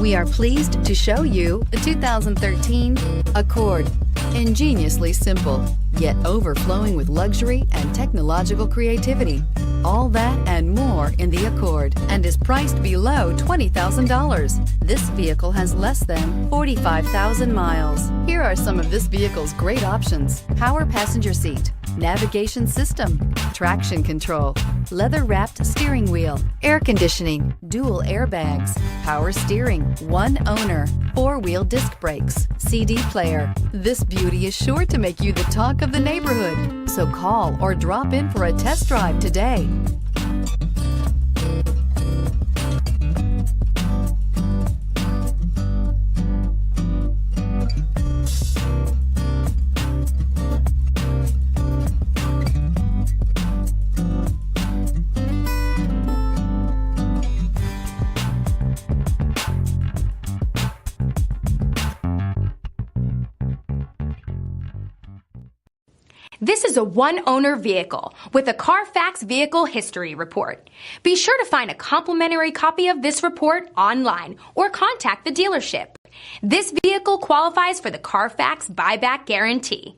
We are pleased to show you the 2013 Accord. Ingeniously simple, yet overflowing with luxury and technological creativity. All that and more in the Accord, and is priced below $20,000. This vehicle has less than 45,000 miles. Here are some of this vehicle's great options: power passenger seat, navigation system, traction control, leather-wrapped steering wheel, air conditioning, dual airbags, power steering, one owner, four-wheel disc brakes, CD player. This beauty is sure to make you the talk of the neighborhood. So call or drop in for a test drive today. This is a one-owner vehicle with a Carfax Vehicle History Report. Be sure to find a complimentary copy of this report online or contact the dealership. This vehicle qualifies for the Carfax Buyback Guarantee.